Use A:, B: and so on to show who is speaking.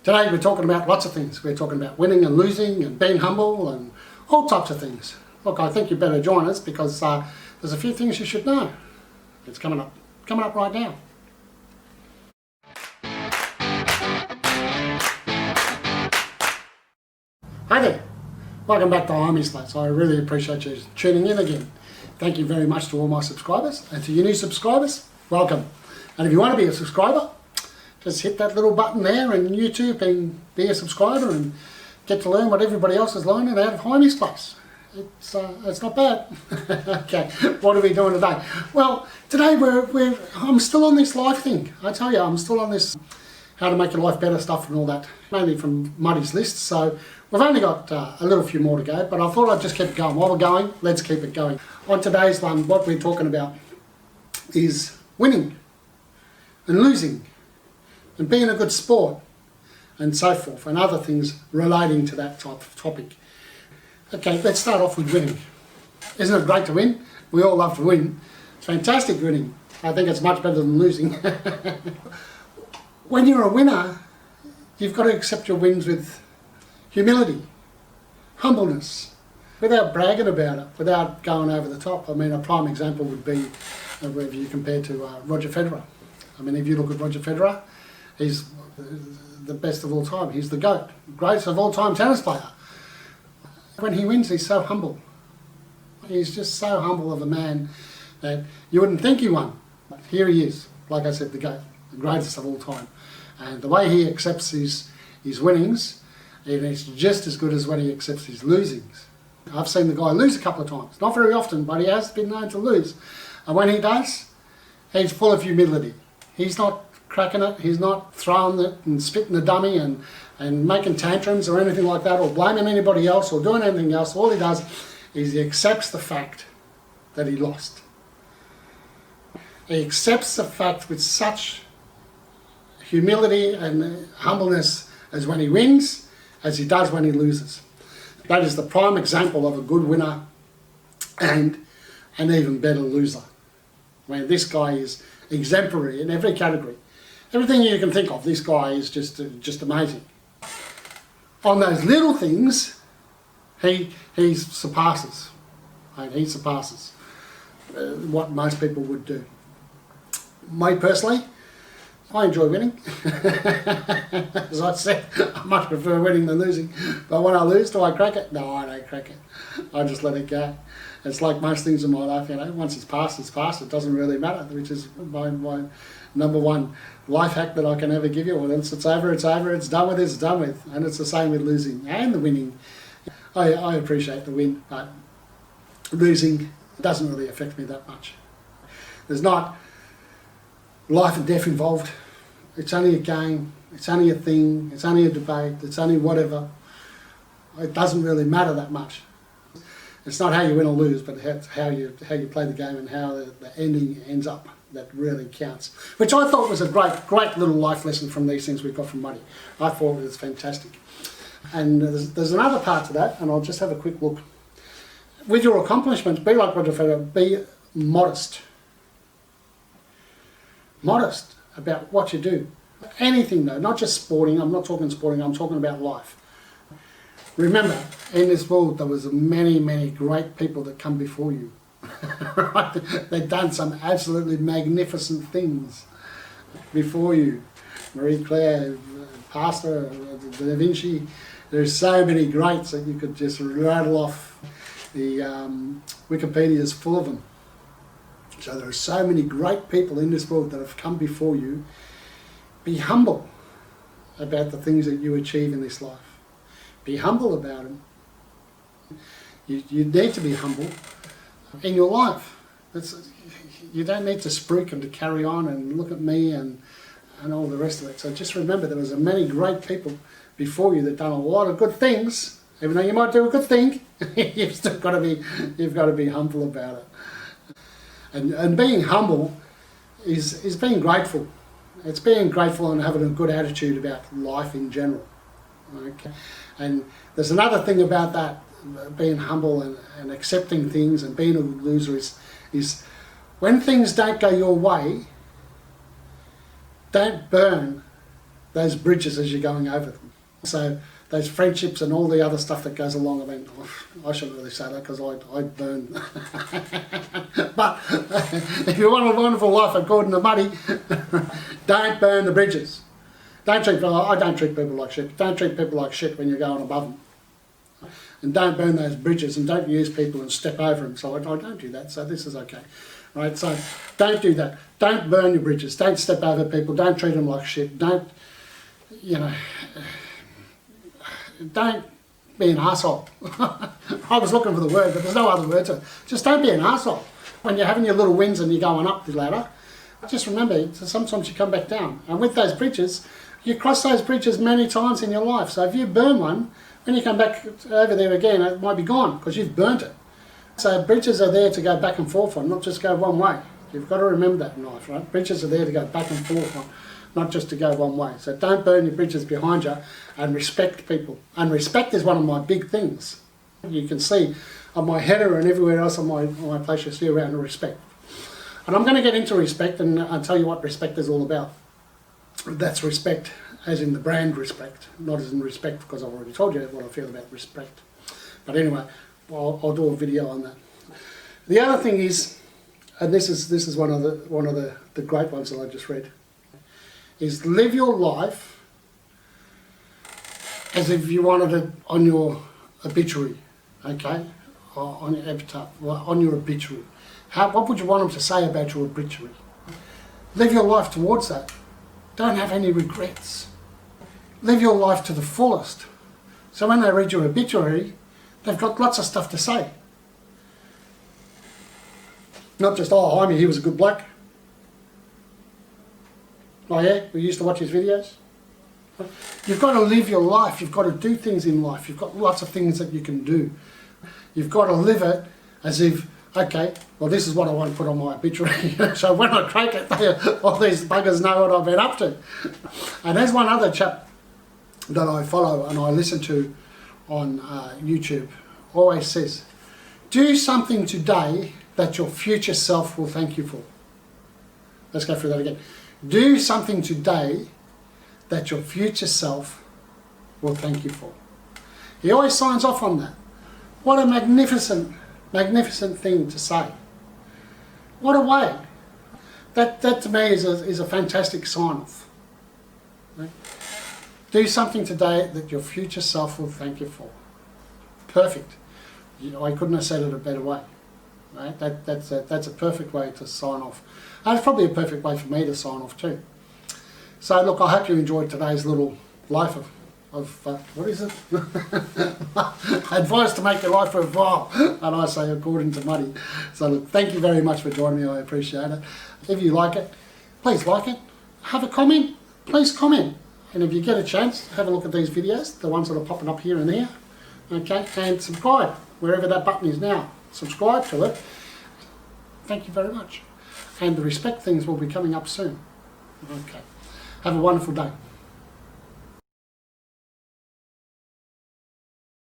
A: Today we're talking about lots of things. We're talking about winning and losing and being humble and all types of things. Look, I think you better join us because there's a few things you should know. It's coming up right now. Hi there, welcome back to Hymie's Place. I really appreciate you tuning in again. Thank you very much to all my subscribers, and to you new subscribers, welcome. And if you want to be a subscriber, just hit that little button there in YouTube and be a subscriber and get to learn what everybody else is learning out of Hymie's Place. It's not bad. Okay, what are we doing today? Well, today I'm still on this life thing. I tell you, I'm still on this how to make your life better stuff and all that, mainly from Muddy's list. So we've only got a little few more to go, but I thought I'd just keep it going. While we're going, let's keep it going. On today's one, what we're talking about is winning and losing and being a good sport and so forth, and other things relating to that type of topic. Okay, let's start off with winning. Isn't it great to win? We all love to win. It's fantastic winning. I think it's much better than losing. When you're a winner, you've got to accept your wins with humility, humbleness, without bragging about it, without going over the top. I mean, a prime example would be if you compare to Roger Federer. I mean, if you look at Roger Federer, he's the best of all time. He's the GOAT, greatest of all time tennis player. When he wins, he's so humble. He's just so humble of a man that you wouldn't think he won. But here he is, like I said, the GOAT, the greatest of all time. And the way he accepts his winnings, it's just as good as when he accepts his losings. I've seen the guy lose a couple of times. Not very often, but he has been known to lose. And when he does, he's full of humility. He's not cracking it, he's not throwing it and spitting the dummy and making tantrums or anything like that, or blaming anybody else or doing anything else. All he does is he accepts the fact that he lost. He accepts the fact with such humility and humbleness as when he wins, as he does when he loses. That is the prime example of a good winner and an even better loser. I mean, this guy is exemplary in every category. Everything you can think of, this guy is just amazing. On those little things, he surpasses. He surpasses what most people would do. Me personally, I enjoy winning. As I said, I much prefer winning than losing. But when I lose, do I crack it? No, I don't crack it. I just let it go. It's like most things in my life, you know, once it's past, it doesn't really matter, which is my number one life hack that I can ever give you. Once it's over, it's done with, it's done with. And it's the same with losing and the winning. I appreciate the win, but losing doesn't really affect me that much. There's not life and death involved. It's only a game, it's only a thing, it's only a debate, it's only whatever. It doesn't really matter that much. It's not how you win or lose, but it's how you play the game and how the ending ends up that really counts. Which I thought was a great little life lesson from these things we've got from Muddy. I thought it was fantastic. And there's another part to that, and I'll just have a quick look. With your accomplishments, be like Roger Federer, be modest. Modest about what you do. Anything though, not just sporting. I'm not talking sporting, I'm talking about life. Remember, in this world there was many great people that come before you. Right? They've done some absolutely magnificent things before you. Marie Claire, Pastor, Da Vinci. There's so many greats that you could just rattle off. The Wikipedia is full of them. So there are so many great people in this world that have come before you. Be humble about the things that you achieve in this life. Be humble about them. You need to be humble in your life. You don't need to spruik and to carry on and look at me and all the rest of it. So just remember there was many great people before you that done a lot of good things. Even though you might do a good thing, you've got to be humble about it. And being humble is being grateful. It's being grateful and having a good attitude about life in general. Okay. And there's another thing about that, being humble and accepting things and being a good loser is when things don't go your way, don't burn those bridges as you're going over them. So those friendships and all the other stuff that goes along. I mean, I shouldn't really say that because I'd burn. But if you want a wonderful life according to Muddy, don't burn the bridges. I don't treat people like shit. Don't treat people like shit when you're going above them. And don't burn those bridges, and don't use people and step over them. So I don't do that, so this is okay. Right, so don't do that. Don't burn your bridges. Don't step over people. Don't treat them like shit. Don't, you know, don't be an arsehole. I was looking for the word, but there's no other word to it. Just don't be an arsehole. When you're having your little wins and you're going up the ladder, just remember, sometimes you come back down. And with those bridges, you cross those bridges many times in your life. So if you burn one, when you come back over there again, it might be gone because you've burnt it. So bridges are there to go back and forth on, not just go one way. You've got to remember that in life, right? Bridges are there to go back and forth on, not just to go one way. So don't burn your bridges behind you, and respect people. And respect is one of my big things. You can see on my header and everywhere else on my place, you see around the respect. And I'm going to get into respect, and I'll tell you what respect is all about. That's respect as in the brand respect, not as in respect because I've already told you what I feel about respect. But anyway, I'll do a video on that. The other thing is, and this is one of the great ones that I just read, is live your life as if you wanted it on your obituary, okay, or on your epitaph, on your obituary. What would you want them to say about your obituary? Live your life towards that. Don't have any regrets. Live your life to the fullest. So when they read your obituary, they've got lots of stuff to say. Not just, oh, Hymie, he was a good bloke. Oh yeah, we used to watch his videos. You've got to live your life. You've got to do things in life. You've got lots of things that you can do. You've got to live it as if, okay, well, this is what I want to put on my obituary. So when I crack it, all these buggers know what I've been up to. And there's one other chap that I follow and I listen to on YouTube, always says, do something today that your future self will thank you for. Let's go through that again. Do something today that your future self will thank you for. He always signs off on that. What a magnificent thing to say. What a way. That to me is a fantastic sign off. Right? Do something today that your future self will thank you for. Perfect. I couldn't have said it a better way. Right? That's a perfect way to sign off. And it's probably a perfect way for me to sign off too. So look, I hope you enjoyed today's little life of what is it? Advice to make your life worthwhile, and I say according to Muddy. So look, thank you very much for joining me, I appreciate it. If you like it, please like it. Have a comment, please comment. And if you get a chance, have a look at these videos, the ones that are popping up here and there. Okay, and subscribe, wherever that button is now. Subscribe to it. Thank you very much. And the respect things will be coming up soon. Okay. Have a wonderful day.